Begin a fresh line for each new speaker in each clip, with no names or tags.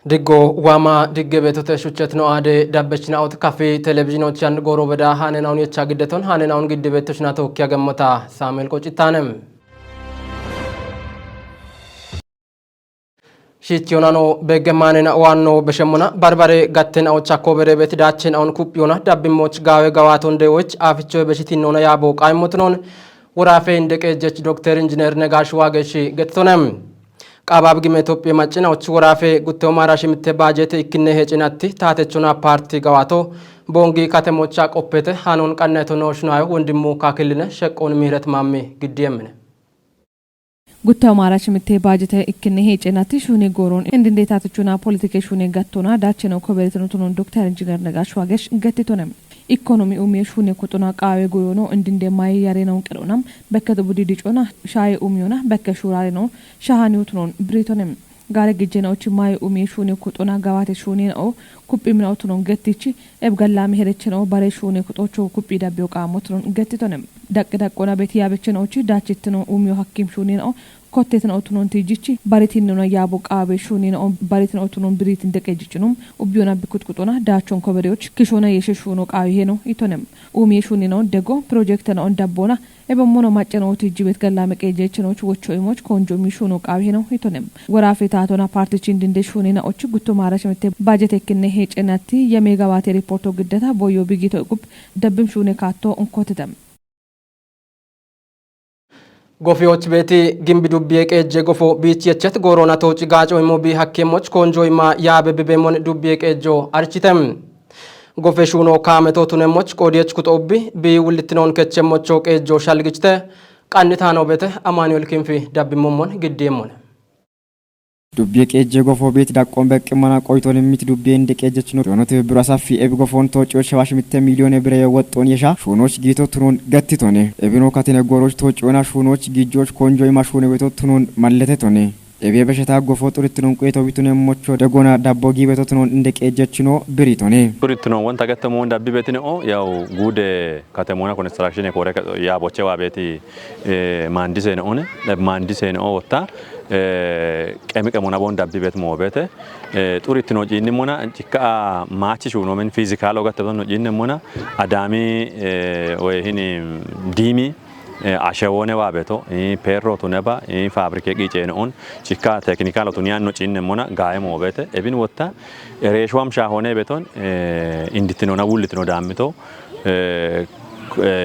Diggo wama digge betote shuchetno ade dabbechna out cafe television chan goro beda hanen aun yecha giddeton hanen aun gidde betochna tokkya gammata Samuel Qochitanem Shitionano begemanena wanno beshemuna barbare gatten aw chakobere bet dachen aun kupyona dabbimoch gawe gawaton dewoch aficho beshitinona yabo qaymotnon warafe indeke jech Dr. Engineer Negash Wageshi gettonem Qabab gime Ethiopia macina uchi warafe gutte omarashi mitte baajete ikkinne hecinatti taatechuna parti gawato bongi katemocha qoppete hanon qanneto noshnayo wondimmu kakilne sheqqon mihret mamme giddiyemne
Gutta omarashi mitte baajete ikkinne hecinatti shuni goron indinde taatechuna politike shuni gattona dacheno koberetno Dr. Engineer Negash Wagesh gattitonem Economy shune kutuna qawe goyono indinde may yareno qedonam bekka budi dicona shay umyona bekka shurareno shahani utnon britonem gare gijena uchi may shune kutuna gawate shune o kupimna utnon gettichi ebgalla meherecheno bare shune kutocho kupi dabyo qamotnon gettitonem daqqona beti yabecheno uchi dachitno hakim shune o Kottetan autonon tijichi baritinno yabo qabe shunina on baritin autonon britin dekejichunum ubyona bikutkutona dachon kobereoch kishona yesheshuno qawe heno itonem shunina dego projectan on dabbona ebommono macceno tijibet galla meqejechenoch wochoimoch konjo mishuno qawe heno itonem warafe taatona partichin dinde shunina och gutto marashmete budget ekne hecenati yemegawate reporto giddeta boyo bigito gup dabbim shune katto onkotetem
Gofioch beti gimbi dubbiye qeejje gofo biichi yechet gorona tochi gaaco immo bi hakkemoch konjo ima yaabe bibemon dubbiye qeejjo architem gofe shuno kaameto tunemoch qodiech kutobbi bi wulittinon kechemmocho qeejjo shalgichte qannitano bete Amanuel Kimfi dabbimomon giddiyemon
Dubbiye qeejje gofo beet daqqon beqqimana qoyton mit dubbiye ndqeejjechno donote brasafi eb gofon tocho shawash mitte milyone bire wotton yesha shunoch gito tunon gattitone ebino katene goroch tochona shunoch gijjoch konjoy mashune beto tunon mallete tone ebe beshata gofo turitnon qoyto bitune mocho degona dabbo gibeto tunon ndqeejjechno biritone
turitnon wonta gattamo dabbi betine o yaw gude katemona construction e kore ya boche wa beti mandise ne one mandise ne o wotta kemika mona bon dabbi bet mo bete turitno jinni mona cikka maachi shuno men physical ogatabno jinni mona adami we hini dimi ashawone wabeto perro tuneba fabrike qice on cikka technical tuniano jinni mona gae mo bete ebin wotta reshwam shahone beton inditino na wulitino damito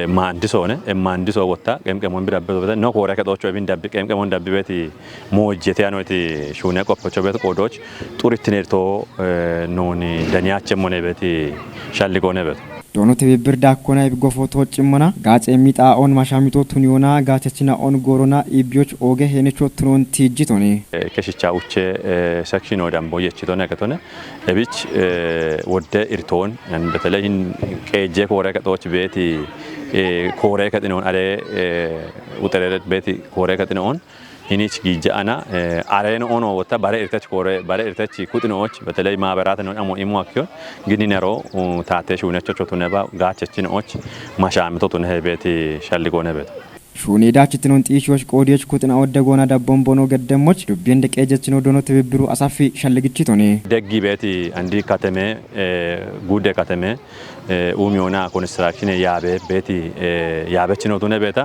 mandisone mandiso wotta kemkemon birabbe bete no kore ka docho ebin dabbi kemkemon dabbi beti mojjete anoti shune qoppocho bet qodoch turittinerto noni daniyache mone beti shalligone bet
dono tebir dakkona eb gofo tochimona gace mita on mashamito tuniona gacechina on gorona ibyoch oge henecho tunon tijitone
keshicha uche section odam boyechitone katone ebich wodde irton en betelehin keje kore ka doch beti kore ka dinon are utereret beti kore ka dinon hinich gijana areno ono wota bare irtach kore bare irtach kutinoch betelay maaberat no amo imo akyo gininero taate shunecho chotuneba gachechinoch mashamito tunhe beti shalligone bet
shuni dachitnon tishosh qodiech kutina odegona dabbon bono geddemoch dubbien deqejechino dono tebbiru asafi shalligichitone
deggi beti andi kateme gude kateme umiona construction yaabe beti yaabechino tune beta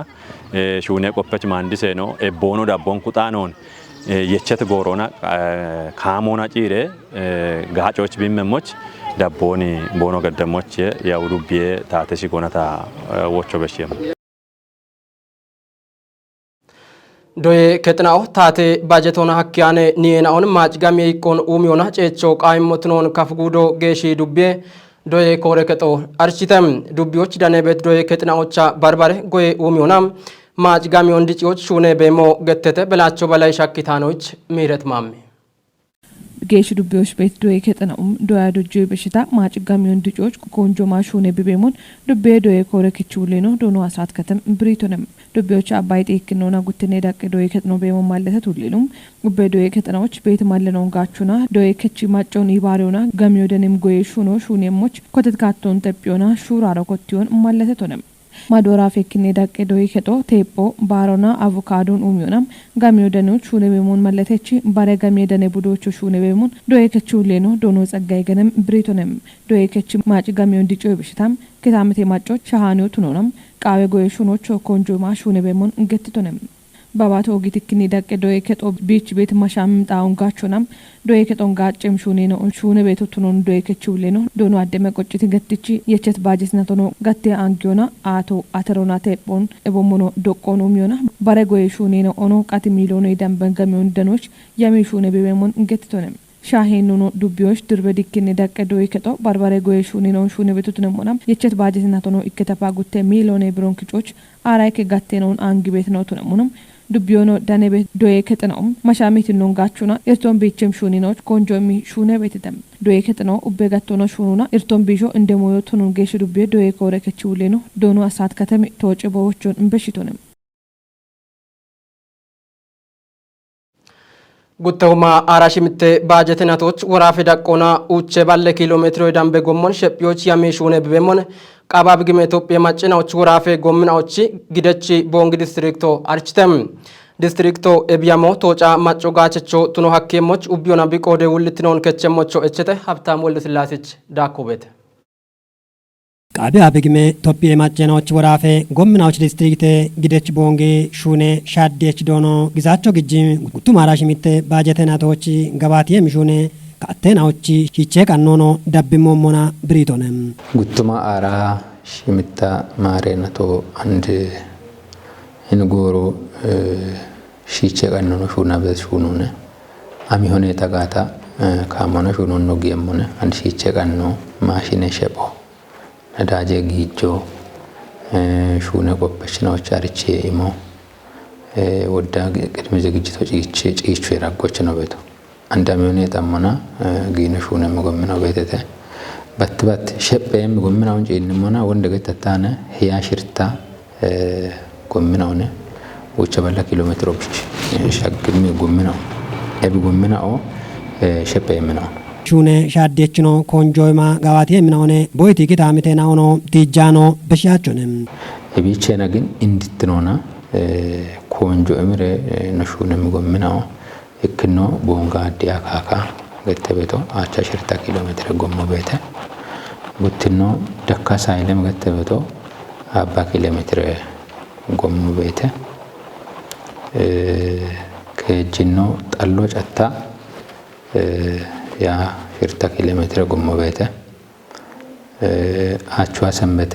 shune qoppech mandise no e bono dabbon kutanon yechet gorona kaamona cire gaacoch bimmemoch dabboni bono geddemoch ya udubbiye taateshi gonata wocho beshiyam
Doye ketnao taate bajetona hakkiane niena on majgami ikon umiona cecho qaimotnon kafgudo geshi dubbe doye kore keto architem dubbioch danebet doye ketnaocha barbare goye umionam majgami on dichioch shune bemo gettete belacho balay shakkitanoch miret mamme
Gesh dubbiyosh bet doye ketnaum doya dujje beshita majgami on dichoch konjo ma shune bibemon dubbe doye kore kichuleno dono asat katem britonem dubbiyoch abayt iknona gutene dakke doye ketno bemo mallete tulilum ubbe doye ketnaoch bet mallenon gachuna doye kechi machon ibarona gamyo denem goye shuno shunemoch kotet katton tepiona shuraro kottion mallete tonem ማዶራ ፌክኔ ዳቄ ዶይ ከጦ ቴፖ ባሮና አቮካዶን ኡሚዮናም ጋሚዮ ደኖች ሹኔ በሞን መለተች ባረ ጋሚዮ ደኔ ቡዶቹ ሹኔ በሞን ዶይ ከቹ ሌኖ ዶኖ ጸጋይ ገነም ብሪቶንም ዶይ ከች ማጭ ጋሚዮ እንዲጮ ይብሽታም ከታምቴ ማጮች ሻሃኒው ቱኖናም ቃዌ ጎይ ሹኖች ኮንጆማ ሹኔ በሞን እንገትቶንም ባባቶ ኦጊትክኒ ዳቄ ዶይ ከጦ ቢች ቤት ማሻም ጣውን ጋቾናም ዶይ ከጦን ጋጭም ሹኔ ነው ሹኔ ቤቱ ቱኖን ዶይ ከቹ ሌኖ ዶኖ አደመ ቆጭት ገትቺ የቸት ባጀት ነቶኖ ጋቴ አንጊዮና አቶ አተሮና ቴፖን እቦሞኖ ዶቆኖ ሚዮና ባረጎይ ሹኔ ነው ኦኖ ቃት ሚሊዮን ይደንበን ገሚዮን ደኖች ያሚ ሹኔ በበሞን እንገትቶንም ሻሄን ኖ ዱቢዮሽ ድርበዲክኒ ዳቄ ዶይ ከጦ ባርባሬ ጎይ ሹኔ ነው ሹኔ ቤቱ ቱነሞናም የቸት ባጀት ነቶኖ ይከተፋ ጉቴ ሚሊዮን ብሮንክጮች አራይ ከጋቴ ነው አንጊ ቤት ነው ቱነሞንም ዱቢዮኖ ዳኔ ቤት ዶይ ከጥናውም ማሻሚት ነው ጋቹና እርቶን ቤችም ሹኒኖች ኮንጆሚ ሹኔ ቤትደም ዶይ ከጥናው ኡበጋቶና ሹኑና እርቶን ቢጆ እንደሞዮ ቱኑን ጌሽ ዱቢዮ ዶይ ኮረከቹ ሌኖ ዶኖ አሳት ከተም ተወጭ በወቾን እንበሽቶንም
ጉተውማ አራሽምቴ ባጀትናቶች ወራፌ ዳቆና ኡቼ ባለ ኪሎ ሜትር ዳምቤ ጎሞን ሸፒዮች ያሜሹኔ በበሞን ቃባብ ግሜ ኢትዮጵያ ማጭናዎች ወራፌ ጎምናዎች ግደቺ ቦንግ ዲስትሪክቶ አርችተም ዲስትሪክቶ ኤቢያሞ ቶጫ ማጮጋቸቾ ቱኖ ሀኬሞች ኡቢዮና ቢቆደ ውልትኖን ከቸሞቾ እቸተ ሀብታም ወልደ ስላሴች ዳኮቤት
ቃቢ አብግሜ ኢትዮጵያ ማጭናዎች ወራፌ ጎምናዎች ዲስትሪክት ግደች ቦንጌ ሹኔ ሻዴች ዶኖ ግዛቸው ግጂ ጉቱ ማራሽሚቴ ባጀተናቶች ገባቴ ምሹኔ ካቴናዎች ሂቼ ቀኖኖ ዳብሞ ሞና ብሪቶንም
ጉቱማ አራ ሽምታ ማሬነቶ አንድ እንጎሮ ሺቼ ቀኖኖ ሹና በሹኑነ አሚሆነ ተጋታ ካሞነ ሹኑን ነው ጌሞነ አንድ ሺቼ ቀኖ ማሽኔ ሸቦ ነዳጄ ጊጆ ሹነ ቆበሽናዎች አርቼ ኢሞ ወዳ ቅድመ ዝግጅቶች ጭይቹ የራጎች ነው ቤቱ አንዳሚዮኔ ጠሞና ጊነ ሹነ መጎምናው ቤተተ በትበት ሸበም ጎምናውን ጭይንሞና ወንደ ገተታነ ህያ ሽርታ ጎምናውነ ወቸ ባላ ኪሎ ሜትሮች ሻግሚ ጎምናው ኤብ ጎምናው ሸበም ነው
ሹኔ ሻዴችኖ ኮንጆይማ ጋዋቴ ምናውኔ ቦይቲ ኪታሚቴናውኖ ቲጃኖ በሻቾንም
እቢቼና ግን እንድትኖና ኮንጆ እምሬ ነሹነ መጎምናው እክኖ ቦንጋ ዲያ ካካ ገተበቶ አቻ ሽርታ ኪሎ ሜትር ጎሞ ቤተ ጉትኖ ደካ ሳይለም ገተበቶ አባ ኪሎ ሜትር ጎሞ ቤተ ከጅኖ ጠሎ ጨታ ያ ሽርታ ኪሎ ሜትር ጎሞ ቤተ አቻ ሰንበቴ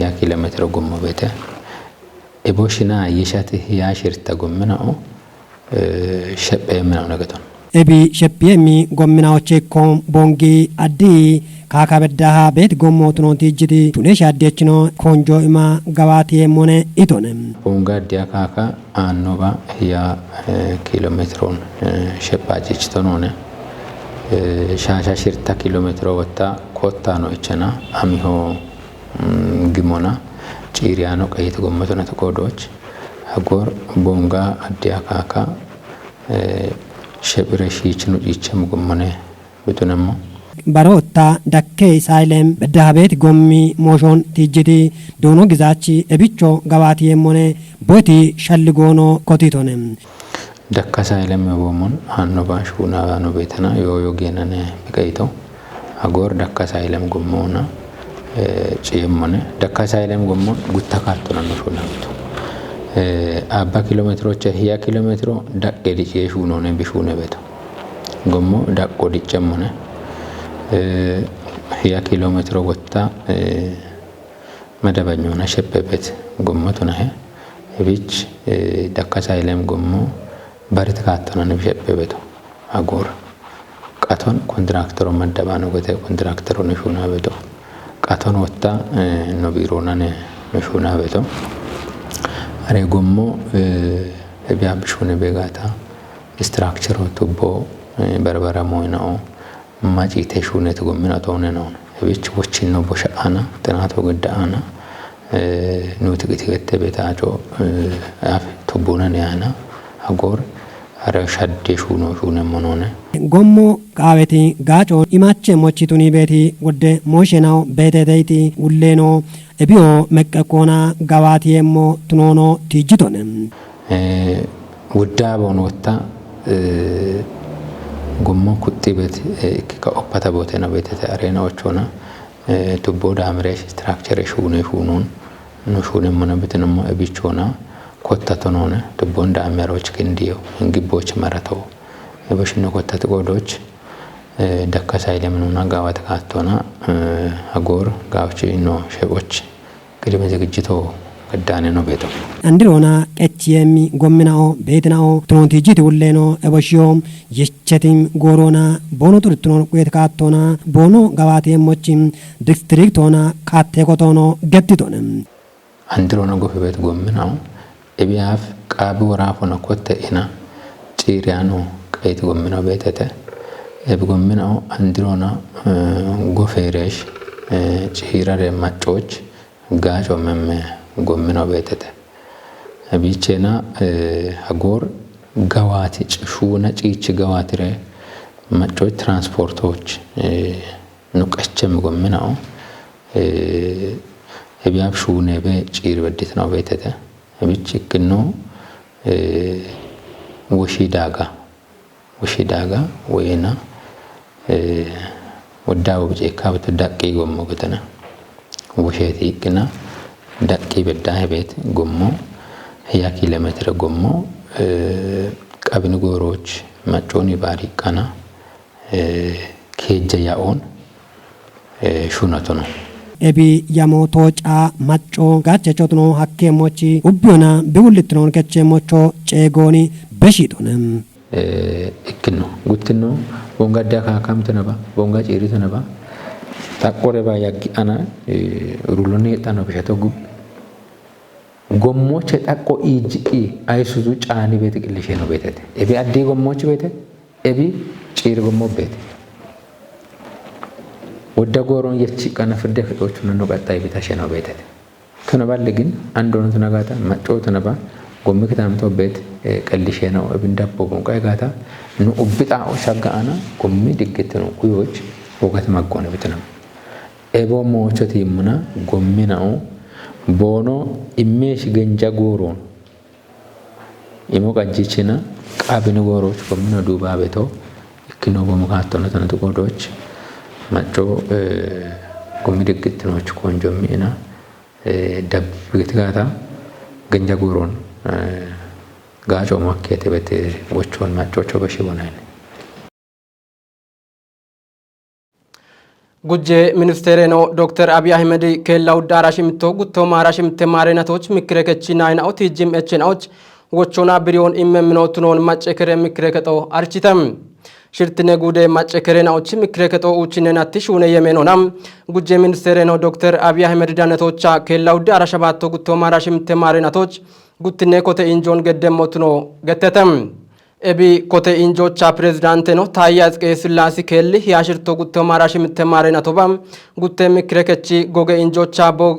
ያ ኪሎ ሜትር ጎሞ ቤተ ኤቦሽና የሻት ያ ሽርታ ጎምናው ሸበም ነው ነገቶን
ኤቢ ሸፒየሚ ጎምናዎቼ ኮም ቦንጊ አዲ ካካበዳሃ ቤት ጎሞቱ ነው ቲጅቲ ቱኔ ሻዴችኖ ኮንጆ ኢማ ጋዋቴ ሞኔ ኢቶንም
ቦንጋ ዲያ ካካ አኖባ ያ ኪሎ ሜትሮን ሸባጅች ተኖነ ሻሻ ሽርታ ኪሎ ሜትሮ ወጣ ኮታ ነው እቸና አሚሆ ግሞና ጪሪያኖ ቀይት ጎመቶ ነው ተቆዶች አጎር ቦንጋ አዲያ ካካ ሸብረሺች ነው ይቸም ጎመነ ብቱነሞ
ባሮታ ዳኬ ሳይለም በዳቤት ጎሚ ሞሾን ቲጅቲ ዶኖ ግዛቺ እቢቾ ጋዋቴ ሞኔ ቦቲ ሸልጎኖ ኮቲቶንም
ደካ ሳይለም ቦሞን አኖባ ሹና ነው ቤተና ዮዮ ጌነነ በቀይቶ አጎር ደካ ሳይለም ጎሞና ጪየሞነ ደካ ሳይለም ጎሞን ጉታ ካርቶና ነው ሹና ቤቱ አባ ኪሎ ሜትሮች ህያ ኪሎ ሜትሮ ዳቄ ዲቼ ሹኖ ነው ቢሹነ ቤቱ ጎሞ ዳቆ ዲጨሞነ ህያ ኪሎ ሜትሮ ወጣ መደበኛውና ሸበበት ጎሞቱ ነው እቢች ደካ ሳይለም ጎሞ ባሪት ካርቶና ነው ሸበበቱ አጎር ቃቶን ኮንትራክተሩ መደባ ነው ገተ ኮንትራክተሩ ነው ሹና ቤቱ ቃቶን ወጣ ነው ቢሮና ነው ሹና ቤቱ አሬ ጎሞ ቢያብሹነ በጋታ ስትራክቸሩ ቱቦ በርበራ ሞይናው ማጪቴ ሹነ ተጎምና ተሆነ ነው እብች ወችን ነው ቦሻአና ጥናቶ ገዳአና ነው ትግት ቤታጆ አፍ ቱቦና ያና አጎር are shadde shuune monone
gommo qaaweti gaacoon imache mochituni beeti wodde mooshenaaw beeteteyti ulleenoo ebio meqqekoona gawaatiyeemmo tunoono tiijjitone
wuddaa boonootta gommo kuxxibet ikkika oppata bootena beetete areena ochoona tubboo daamireesh structure shuunuun no shuune mona betenammo ebichoona kotta tonoone tubboon daamiroch kindiyo ingibboch maratoo ebashino kotta tiqoodoch dakkasa ilemnuuna gaawata kaattoona agoor gaawchi no sheboch ቅድመ ዝግጅቶ ገዳኔ ነው ቤቶ
አንድሮና ቀችየሚ ጎምናኦ ቤትናኦ ትሮንቲጂት ውሌኖ እበሽዮም የቸቲም ጎሮና ቦኖ ጥርጥኖን ቁየት ካቶና ቦኖ ጋባቴሞችም ዲስትሪክቶና ካቴኮቶኖ ገትቶንም
አንድሮና ጎፍ ቤት ጎምናኦ እቢያፍ ቃቢ ወራፎና ኮተኢና ጪሪያኖ ቀይት ጎምናኦ ቤተተ እብጎምናኦ አንድሮና ጎፌሬሽ ጪራረ ማጮች ጋጆ መም ጎምናው ቤተተ ቢቼና አጎር ጋዋቲ ጭሹና ጪች ጋዋቲረ ማጮች ትራንስፖርቶች ኑቀቸም ጎምናው እቢያብ ሹኔ በጪር በዲት ነው ቤተተ ቢችክኖ ወሺዳጋ ወይና ወዳው ቢጨካ በተዳቂ ጎሞ ከተና ወሸቲ ግና ዳቂ በዳይ ቤት ጎሞ ያ ኪሎሜትር ጎሞ ቀብን ጎሮች ማጮኒ ባሪቃና ከጀያኦን ሹናቶ ነው
ኤቢ ያሞቶጫ ማጮ ጋቸቾትኖ ሀኬሞቺ ኡቢዮና ቢውልትኖን ከቸሞቾ ጨጎኒ በሺቶንም
እክኖ ጉትኖ ቦንጋዳ ካካም ተነባ ቦንጋ ጪሪ ተነባ ታቆረ ባያጊ አና ሩሎኔ ጣና በሸቶ ጉብ ጎሞች ታቆ ኢጂኢ አይሱዙ ጫኒ ቤት ቅልሼ ነው ቤተት ኤቢ አዲ ጎሞች ቤት ኤቢ ጪር ጎሞ ቤት ወደ ጎሮን የቺ ቀና ፍደ ፍጦቹን ነው ቀጣይ ቤታሽ ነው ቤተት ከነባል ግን አንዶን ተነጋታ ማጮ ተነባ ጎም ከታምቶ ቤት ቅልሼ ነው እብንዳቦ ቦንቃይ ጋታ ነው ኡብጣ ሻጋአና ጎም ድግት ነው ኩዮች ወጋት ማቆነ ቤት ነው ኤቦ ሞቾት ይሙና ጎምናው ቦኖ ኢሜሽ ገንጃ ጎሮን ኢሞቃጂችና ቃብን ጎሮች ጎምና ዱባ ቤቶ እክኖ በመካተነ ተነጥቆዶች ማጮ ጎሚድግት ነው ቆንጆሚና ደብግት ጋታ ገንጃ ጎሮን ጋጮ ማከተ ቤት ወቾን ማጮቾ በሽቦናል
ጉጄ ሚኒስቴር ነው ዶክተር አብይ አህመድ ከላው ዳራሽምቶ ጉቶ ማራሽምተ ማረናቶች ምክረከቺና አይናውት ጂም ኤችናዎች ወቾና ብሪዮን ኢመምኖቱኖን ማጨከረ ምክረከቶ አርቺተም ሽርትነ ጉዴ ማጨከረናዎች ምክረከቶ ኡቺነናትሽ ኡነ የሜኖናም ጉጄ ሚኒስቴር ነው ዶክተር አብይ አህመድ ዳነቶቻ ከላው ዳራሽባቶ ጉቶ ማራሽምተ ማረናቶች ጉትነ ኮተ ኢንጆን ገደሞቱኖ ገተተም ኤቢ ኮተ ኢንጆቻ ፕሬዝዳንት ነው ታያዝ ከስላሲ ከል ያሽርቶ ጉቶ ማራሽ ምተማረና ቶባም ጉተ ምክረከቺ ጎገ ኢንጆቻ ቦ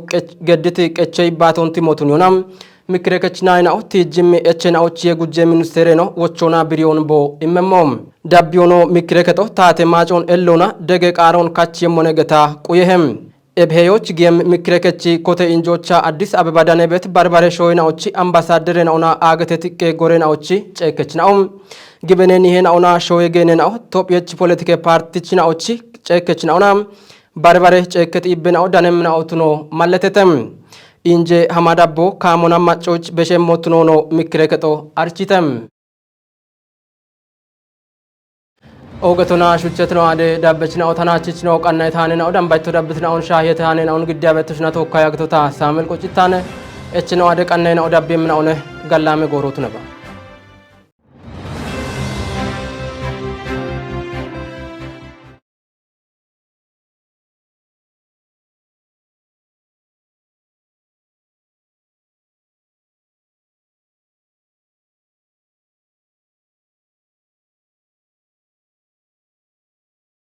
ገድት ቀቸይ ባቶን ቲሞቱን ዮናም ምክረከች ናይናው ቲጅም ኤችናዎች የጉጄ ሚኒስቴር ነው ወቾና ብሪዮን ቦ ኢመሞም ዳቢዮኖ ምክረከቶ ታተ ማጮን ኤሎና ደገ ቃሮን ካች የሞነገታ ቁየህም ኤብሄዮች ጌም ምክረከቺ ኮተ ኢንጆቻ አዲስ አበባ ዳነበት ባርባሬ ሾይናዎች አምባሳደር ነውና አገተ ትቄ ጎሬናዎች ጨከችናው ግበነን ይሄናውና ሾየገነናው ቶፕየች ፖለቲካ ፓርቲችናዎች ጨከችናውና ባርባሬ ጨከት ይብናው ዳነምናውቱኖ ማለተተም ኢንጄ ሐማዳቦ ካሞና ማጮች በሸሞቱኖ ነው ምክረከቶ አርቺተም ኦገቶና ሹቸትኖ አደ ዳበችና ኦታናችችኖ ቀና የታነና ኦዳምባይቶ ዳብትና ኦን ሻህ የታነና ኦን ግዲያ በትሽና ተወካይ አግቶታ ሳሙኤል ቆጭታነ እችኖ አደ ቀናና ኦዳቤምና ኦነ ጋላሜ ጎሮቱ ነባ